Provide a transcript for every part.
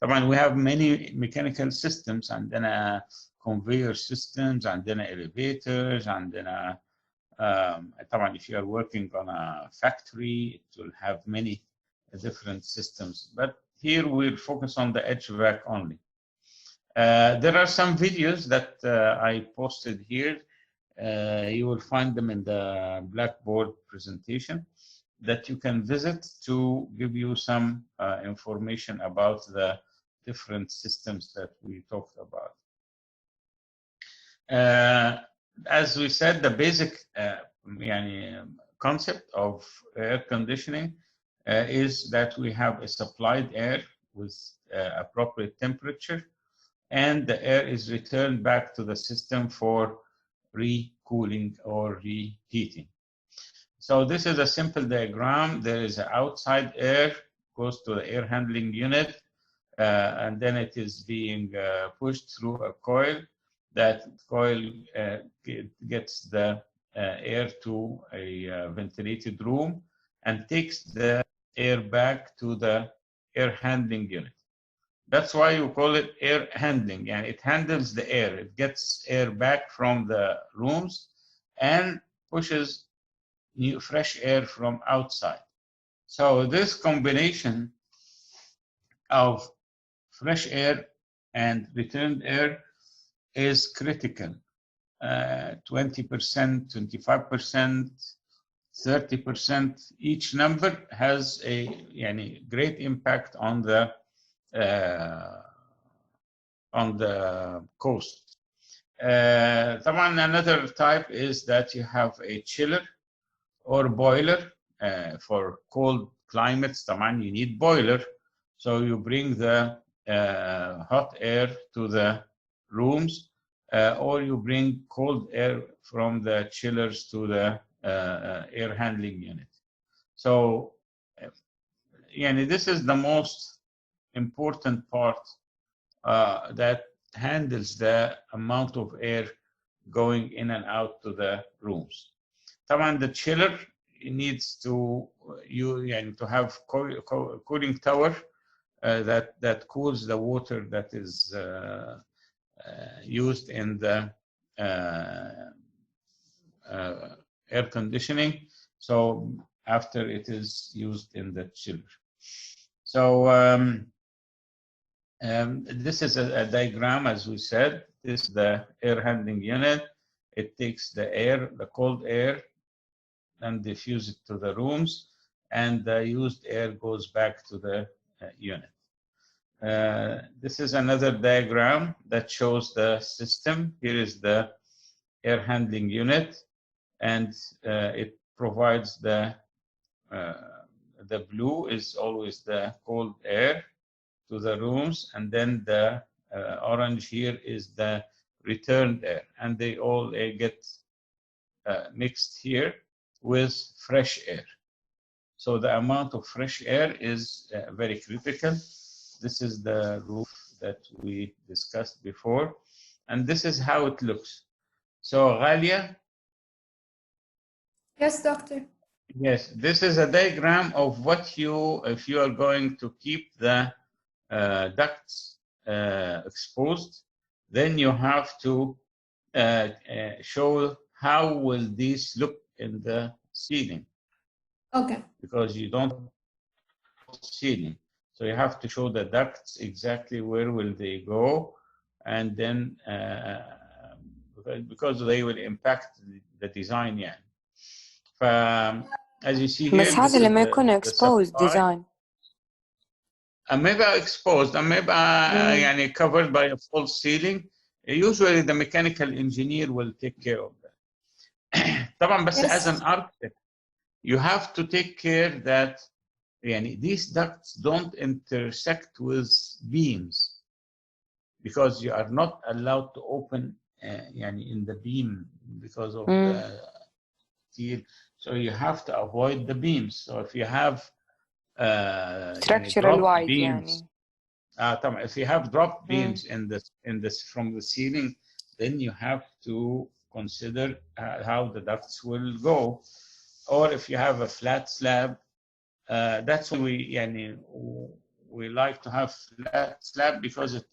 طبعا we have many mechanical systems. عندنا conveyor systems, عندنا elevators, عندنا طبعا if you are working on a factory, it will have many different systems. But here we'll focus on the HVAC only. There are some videos that I posted here. You will find them in the Blackboard presentation that you can visit to give you some information about the different systems that we talked about. As we said, the basic concept of air conditioning is that we have a supplied air with appropriate temperature, and the air is returned back to the system for re-cooling or reheating. So this is a simple diagram. There is outside air, goes to the air handling unit, and then it is being pushed through a coil. That coil gets the air to a ventilated room and takes the air back to the air handling unit. That's why you call it air handling, and it handles the air. It gets air back from the rooms and pushes new fresh air from outside. So this combination of fresh air and returned air is critical. 20%, 25%, 30%, each number has a great impact on the cost. طبعا another type is that you have a chiller or boiler. For cold climates, طبعا you need boiler. So you bring the hot air to the rooms, or you bring cold air from the chillers to the air handling unit. So this is the most important part that handles the amount of air going in and out to the rooms. طبعا the chiller needs to have cooling tower that cools the water that is used in the air conditioning. So after it is used in the chiller. So this is a diagram, as we said. This is the air handling unit. It takes the air, the cold air, and diffuse it to the rooms, and the used air goes back to the unit. This is another diagram that shows the system. Here is the air handling unit, and it provides the blue is always the cold air to the rooms, and then the orange here is the returned air, and they all get mixed here with fresh air. So the amount of fresh air is very critical. This is the roof that we discussed before, and this is how it looks. So Ghalia? Yes, doctor. Yes, this is a diagram of what if you are going to keep the ducts exposed, then you have to show how will these look in the ceiling. Okay. Because you don't have ceiling. So you have to show the ducts exactly where will they go, and then because they will impact the design. As you see here, بس هذا لما يكون exposed design. maybe exposed, maybe covered by a false ceiling. Usually the mechanical engineer will take care of that. طبعا بس as an architect, you have to take care that these ducts don't intersect with beams, because you are not allowed to open in the beam because of the steel. So you have to avoid the beams. So if you have structural wide beams, if you have dropped beams in this from the ceiling, then you have to consider how the ducts will go. Or if you have a flat slab, that's when we like to have flat slab because it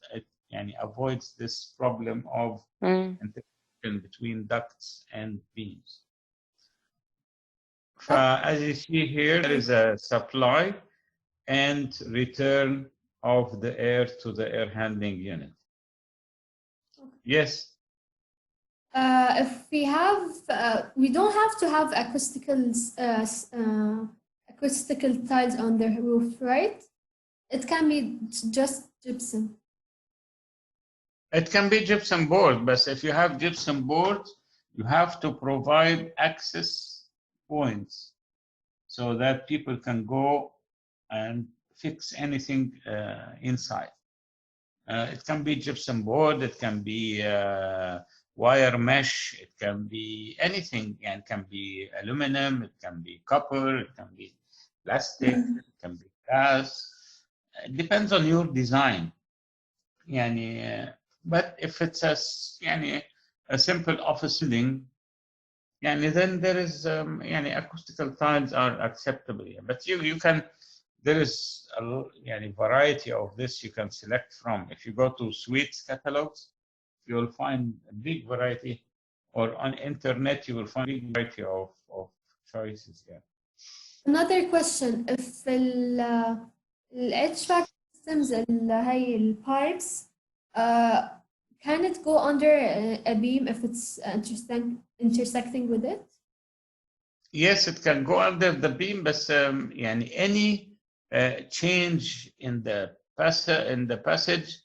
يعني avoids this problem of interconnection between ducts and beams. As you see here, there is a supply and return of the air to the air handling unit. Yes. If we have, we don't have to have acoustical tiles on the roof, right? It can be just gypsum. It can be gypsum board, but if you have gypsum board, you have to provide access points so that people can go and fix anything inside. It can be gypsum board, it can be wire mesh, it can be anything, and it can be aluminum, it can be copper, it can be plastic, it can be glass. It depends on your design. But if it's a simple office building, then there is acoustical tiles are acceptable. But you can, there is a variety of this you can select from. If you go to Suites catalogs, you'll find a big variety, or on internet you will find a big variety of choices here. Another question: if the HVAC systems هاي البايبس can it go under a beam if it's intersecting with it? Yes, it can go under the beam, but any change in the passage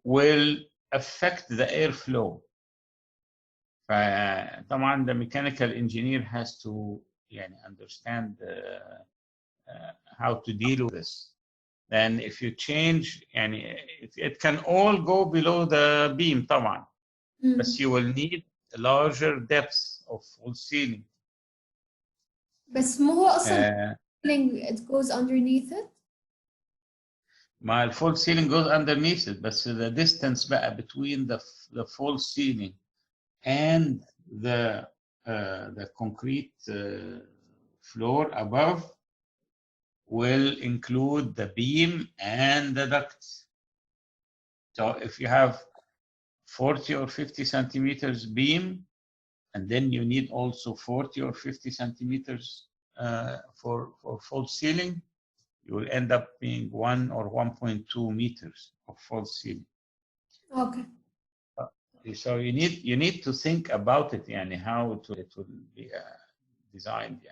will affect the airflow. طبعا the mechanical engineer has to understand how to deal with this. Then if you change, it can all go below the beam طبعا, but you will need a larger depth of full ceiling. بس مو هو أصلاً it goes underneath it? My full ceiling goes underneath it, but the distance between the full ceiling and the concrete floor above will include the beam and the ducts. So if you have 40 or 50 centimeters beam, and then you need also 40 or 50 centimeters for full ceiling, you will end up being 1 or 1.2 meters of full ceiling. Okay. So you need to think about it, how it will be designed.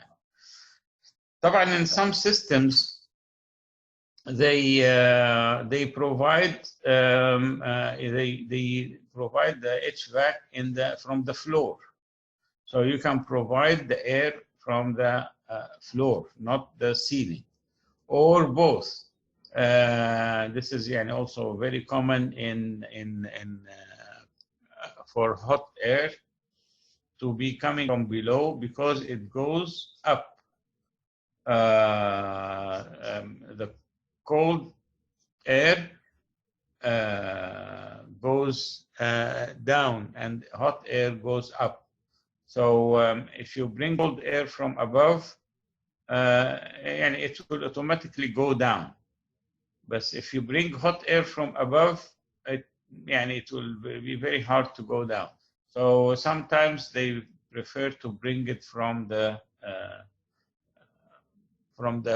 طبعا in some systems they provide they provide the HVAC from the floor, so you can provide the air from the floor, not the ceiling, or both. This is also very common in for hot air to be coming from below because it goes up. The cold air goes down and hot air goes up. So if you bring cold air from above, and it will automatically go down. But if you bring hot air from above, it will be very hard to go down. So sometimes they prefer to bring it from the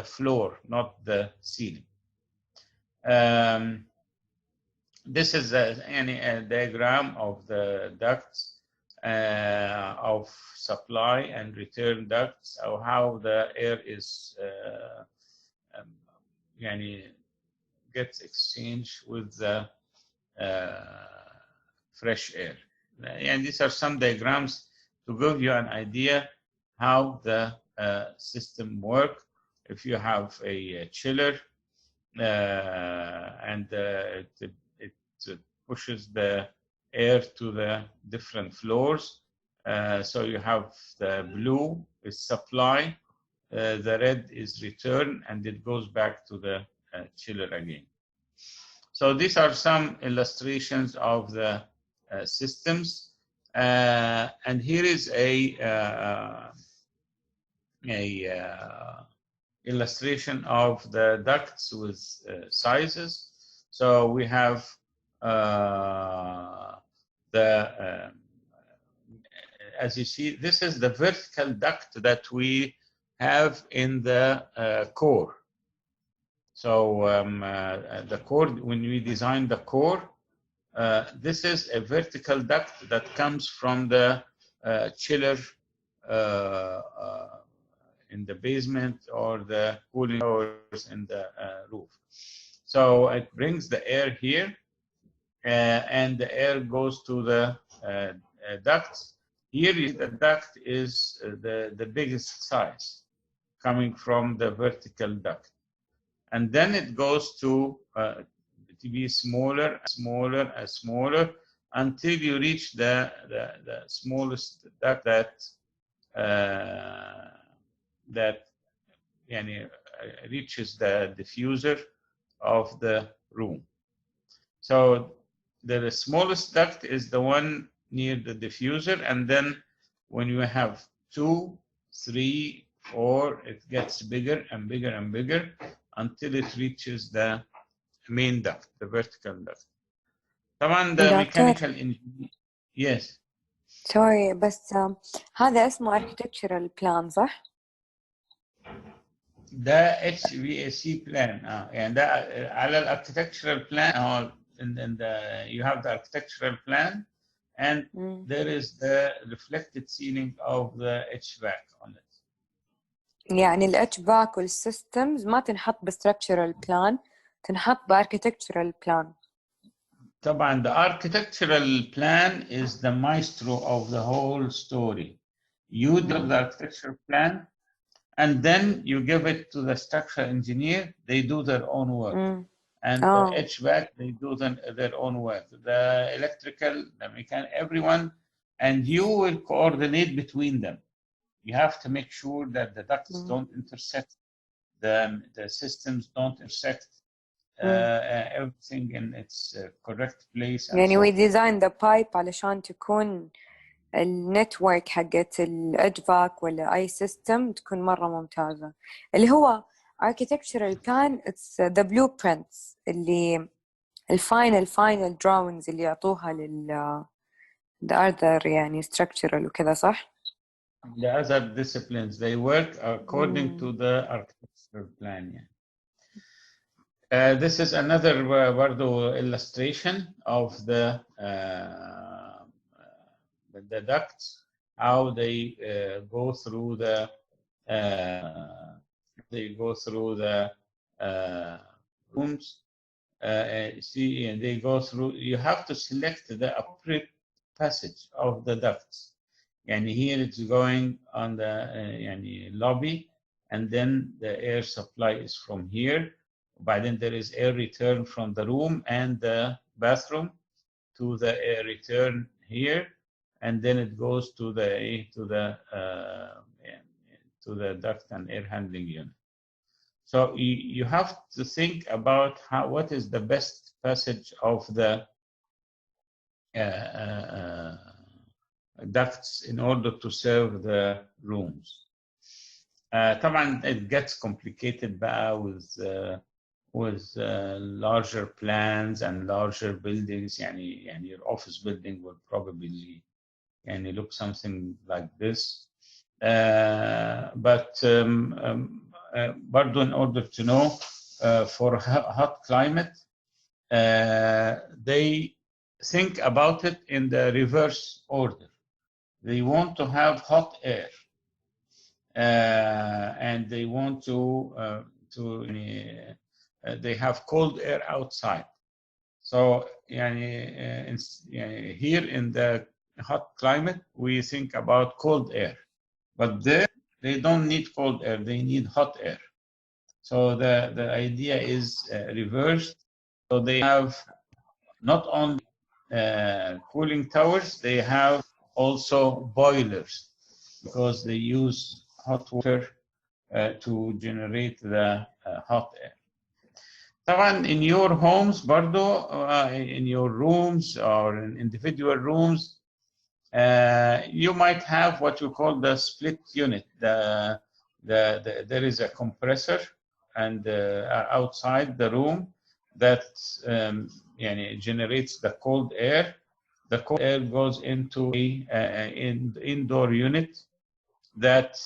floor, not the ceiling. This is a diagram of the ducts of supply and return ducts, or how the air is gets exchanged with the fresh air. And these are some diagrams to give you an idea how the system works. If you have a chiller and it pushes the air to the different floors, so you have the blue is supply, the red is return, and it goes back to the chiller again. So these are some illustrations of the systems, and here is a illustration of the ducts with sizes. So we have as you see, this is the vertical duct that we have in the core. So the core, when we design the core, this is a vertical duct that comes from the chiller in the basement or the cooling towers in the roof. So it brings the air here, and the air goes to the ducts. Here, the duct is the biggest size, coming from the vertical duct. And then it goes to be smaller, smaller, and smaller, until you reach the smallest duct that reaches the diffuser of the room. So the smallest duct is the one near the diffuser, and then when you have 2, 3, 4, it gets bigger and bigger and bigger until it reaches the main duct, the vertical duct. طبعا the mechanical engineer. Yes. Sorry, بس هذا اسمه architectural plan صح؟ ده HVAC plan يعني ده على الاركتكتشرال plan you have the architectural plan and there is the reflected ceiling of the HVAC on it. يعني ال HVAC والsystems ما تنحط ب structural plan، تنحط ب architectural plan. طبعا the architectural plan is the maestro of the whole story. You develop the architectural plan and then you give it to the structural engineer. They do their own work. And the HVAC, they do their own work. The electrical, the mechanical, everyone, and you will coordinate between them. You have to make sure that the ducts don't intersect, the systems don't intersect, everything in its correct place. يعني we design the pipe علشان تكون النتورك حقت ال HVAC ولا أي system تكون مرة ممتازة. اللي هو architectural plan, it's the blueprints اللي final drawings اللي يعطوها لل the other يعني structural وكذا صح؟ The other disciplines, they work according to the architectural plan. Yeah. This is another برضو illustration of the ducts, how they go through the rooms. See, and they go through. You have to select the appropriate passage of the ducts. And here it's going on the lobby, and then the air supply is from here. But then there is air return from the room and the bathroom to the air return here, and then it goes to the duct and air handling unit. So you have to think about what is the best passage of the ducts in order to serve the rooms. طبعا it gets complicated بقى with larger plans and larger buildings. يعني your office building will probably look something like this. But برضو in order to know for hot climate, they think about it in the reverse order. They want to have hot air, and they want to they have cold air outside. So here in the hot climate, we think about cold air, but there they don't need cold air, they need hot air. So the idea is reversed. So they have not only cooling towers, they have also boilers, because they use hot water to generate the hot air. طبعا in your homes برضو, in your rooms or in individual rooms, you might have what you call the split unit, the there is a compressor and outside the room that generates the cold air. The cold air goes into an indoor unit that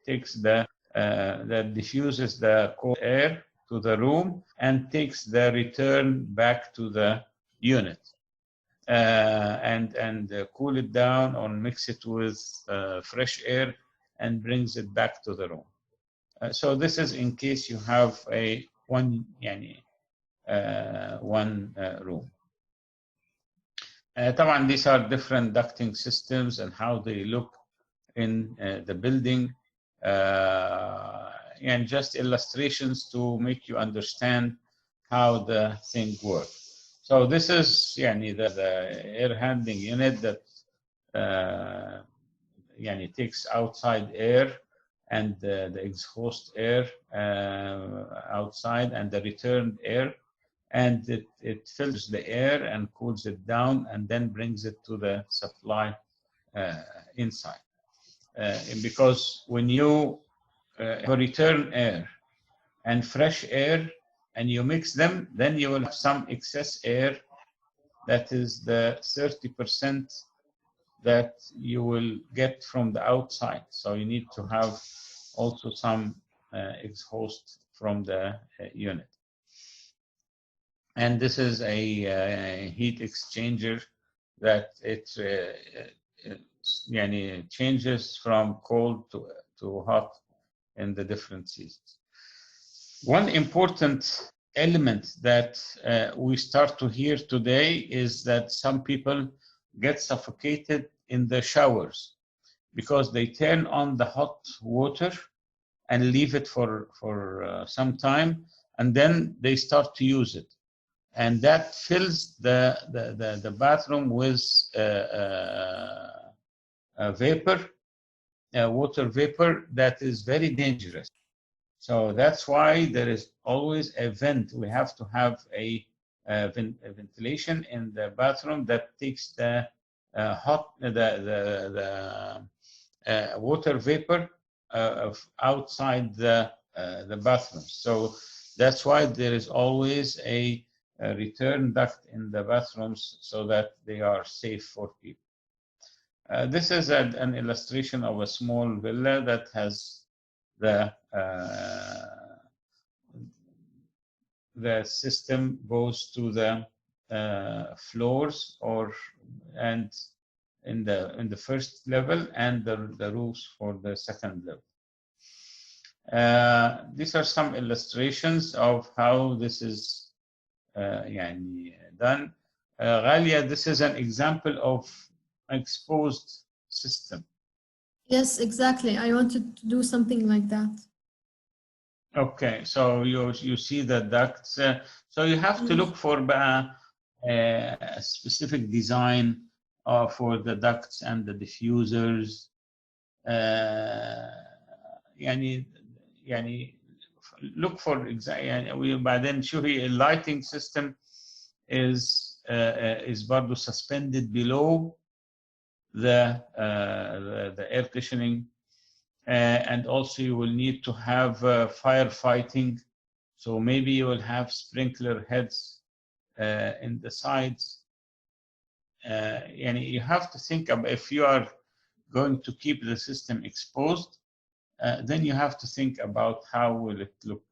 takes that diffuses the cold air to the room and takes the return back to the unit. And cool it down or mix it with fresh air and brings it back to the room. So this is in case you have one room. طبعا these are different ducting systems and how they look in the building, and just illustrations to make you understand how the thing works. So this is the air handling unit that takes outside air and the exhaust air outside and the returned air, and it filters the air and cools it down and then brings it to the supply inside. Because when you return air and fresh air and you mix them, then you will have some excess air, that is the 30% that you will get from the outside. So you need to have also some exhaust from the unit. And this is a heat exchanger that it changes from cold to hot in the different seasons. One important element that we start to hear today is that some people get suffocated in the showers because they turn on the hot water and leave it for some time, and then they start to use it. And that fills the bathroom with vapor, water vapor that is very dangerous. So that's why there is always a vent. We have to have a ventilation in the bathroom that takes the water vapor outside the bathroom. So that's why there is always a return duct in the bathrooms so that they are safe for people. This is an illustration of a small villa that has the system goes to the floors and in the first level and the roofs for the second level. These are some illustrations of how this is done. Ghalia, this is an example of exposed system. Yes, exactly. I wanted to do something like that. Okay, so you see the ducts. So you have to look for a specific design for the ducts and the diffusers. Look for وبعدين شوفي lighting system is برضه suspended below the air conditioning. And also you will need to have firefighting. So maybe you will have sprinkler heads in the sides. You have to think about if you are going to keep the system exposed, then you have to think about how will it look